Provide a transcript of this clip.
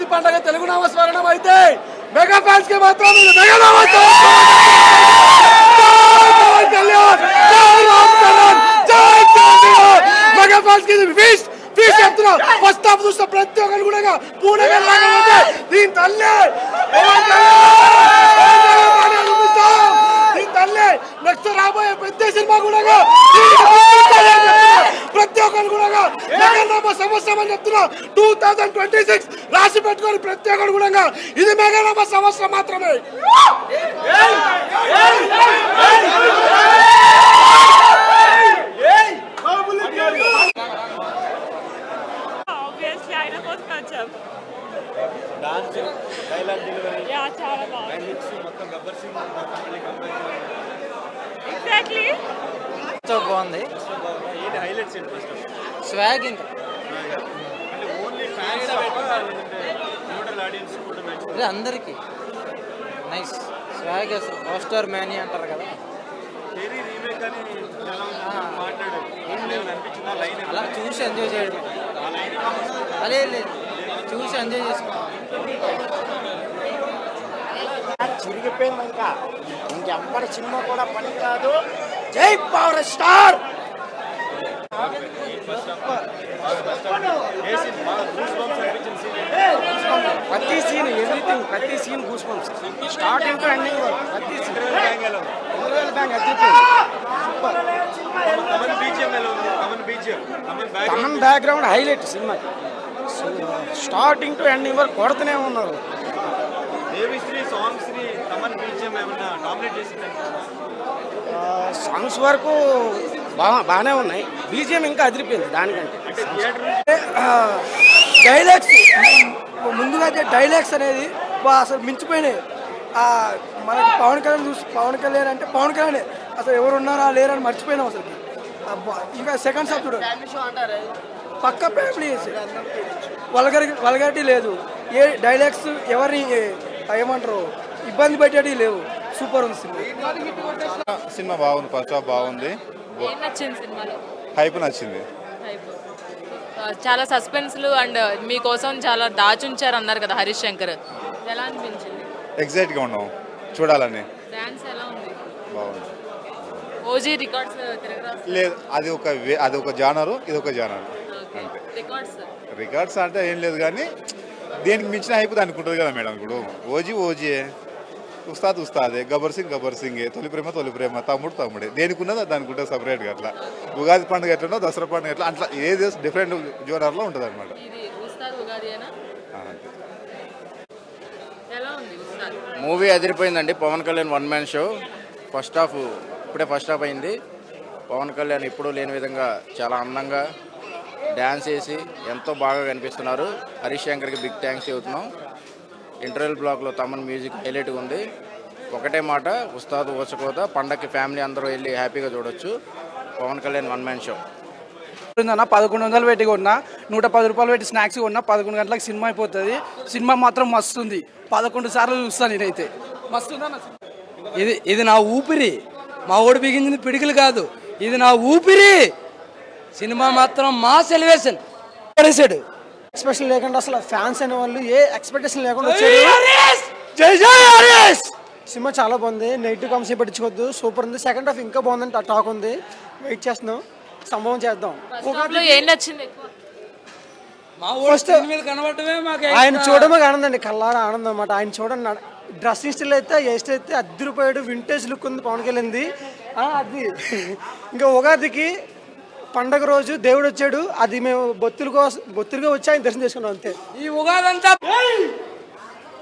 ఉగాది పండుగ తెలుగు నామస్మరణం అయితే mega fans కి మాత్రం మెగా మెగా ఫ్యాన్స్ కి ఫీస్ట్ ఫీస్ట్ చెప్తున్నా. ఫస్ట్ హాఫ్ చూస్తే ప్రతి ఒక్కరు కూడా పూనగా దీని తల్లి తల్లి నెక్స్ట్ రాబోయే పెద్ద సినిమా కూడా ప్రతి ఒక్కరు కూడా మెగానామ సంవత్సరం అని చెప్తున్నా. 2026 రాసి పెట్టుకొని ప్రతి ఒక్కరు కూడా ఇది మెగానామ సంవత్సరం మాత్రమే. బాగుంది. స్వాగ్ ఇంకా అందరికి నైస్ స్వాగ్. అసలు పోస్టర్ మ్యానీ అంటారు కదా, అలా చూసి ఎంజాయ్ చేయడం. అదే లేదు, చూసి ఎంజాయ్ చేసుకో. చిరిగిపోయింది ఇంకా ఇంకెవ్వరి సినిమా కూడా పనికిరాదు. జై పవర్ స్టార్. ప్రతి సీన్ ఎవ్రీథింగ్, ప్రతి scene goose bumps starting to ending వరకు. ప్రతి scene bang Thaman background highlight cinema. Starting to ending వరకు కొడుతూనే ఉన్నారు. సాంగ్స్ వరకు బాగానే ఉన్నాయి. బీజిఎం ఇంకా అదిరిపోయింది దానికంటే. డైలాగ్స్ ముందుగా అయితే డైలాగ్స్ అనేది అసలు మించిపోయినాయి. మనకి పవన్ కళ్యాణ్ అంటే పవన్ కళ్యాణ్ అసలు ఎవరు ఉన్నారా లేరని మర్చిపోయినాం అసలు. ఇంకా సెకండ్ హాఫ్ చూడ పక్క ఫ్యామిలీ వల్గారిటీ లేదు. ఏ డైలాగ్స్ ఎవరిని ఏమంటారు ఇబ్బంది పెట్టేటి లేవు. సూపర్ ఉంది సినిమా. సినిమా బాగుంది, ఫస్ట్ హాఫ్ బాగుంది. హైప్ నచ్చింది. చాలా సస్పెన్స్లు అండ్ మీకోసం చాలా దాచుంచారు అన్నారు కదా హరీష్ శంకర్, ఎలా అనిపించింది? ఎగ్జైట్ గా ఉన్నాం చూడాలని. డాన్స్ ఎలా ఉంది? బాగుంది. ఓజీ రికార్డ్స్ లేదు, అది ఒక జానరు, ఇది ఒక జానరు. రికార్డ్స్ అంటే ఏం లేదు కానీ దేనికి మించిన హైప్ దానికి ఉంటుంది కదా మేడం. ఇప్పుడు ఓజీయే, ఉస్తాద్ ఉస్తాదే, గబ్బర్ సింగే, తొలి ప్రేమ, తమ్ముడే. దేనికి ఉన్నదో దానికి ఉంటుంది సపరేట్గా. అట్లా ఉగాది పండుగ ఎట్లనో దసరా పండుగ ఎట్లా అట్లా ఏది డిఫరెంట్ జోనర్లో ఉంటుంది అనమాట. మూవీ అదిరిపోయిందండి. Pawan Kalyan one man show. First half అయింది. పవన్ కళ్యాణ్ ఎప్పుడూ లేని విధంగా చాలా అందంగా డ్యాన్స్ చేసి ఎంతో బాగా కనిపిస్తున్నారు. హరీష్ శంకర్కి బిగ్ థ్యాంక్స్ చెబుతున్నాం. ఇంటర్వెల్ బ్లాక్లో తమన్ మ్యూజిక్ హైలైట్గా ఉంది. ఒకటే మాట, ఉస్తాద్ ఊచకోత. పండగకి ఫ్యామిలీ అందరూ వెళ్ళి హ్యాపీగా చూడొచ్చు. Pawan Kalyan one man show. 1100 పెట్టి కొన్నా, 110 రూపాయలు పెట్టి స్నాక్స్ కొన్నా. 11 గంటలకు సినిమా అయిపోతుంది. సినిమా మాత్రం మస్తుంది. 11 సార్లు చూస్తాను నేనైతే. మస్తుందా? ఇది నా ఊపిరి. మా ఓడి బిగించింది పిడికిలు కాదు, ఇది నా ఊపిరి. సినిమా మాత్రం మాస్ ఎలివేషన్ పడేసాడు. ఎక్స్పెక్టేషన్ లేకుండా అసలు ఫ్యాన్స్ అనే వాళ్ళు ఏ ఎక్స్పెక్టేషన్ లేకుండా వచ్చారు. సినిమా చాలా బాగుంది. నెగిటివ్ కామెంట్స్ పట్టించుకోవద్దు. సూపర్ ఉంది. సెకండ్ హాఫ్ ఇంకా బాగుందని టాక్ ఉంది. వెయిట్ చేస్తున్నాం, సంభవం చేద్దాం. ఆయన చూడమే ఆనందం అండి, కల్లారా ఆనందం అన్నమాట. ఆయన చూడండి, డ్రెస్సింగ్ స్టైల్ అయితే అయితే అద్దరిపోయాడు. వింటేజ్ లుక్ ఉంది పవన్ కళ్యాణ్ది. అది ఇంకా ఉగాదికి పండగ రోజు దేవుడు వచ్చాడు. అది మేము బొత్తులుగా వచ్చి ఆయన దర్శనం చేసుకున్నాం అంతే. ఈ ఉగాది అంతా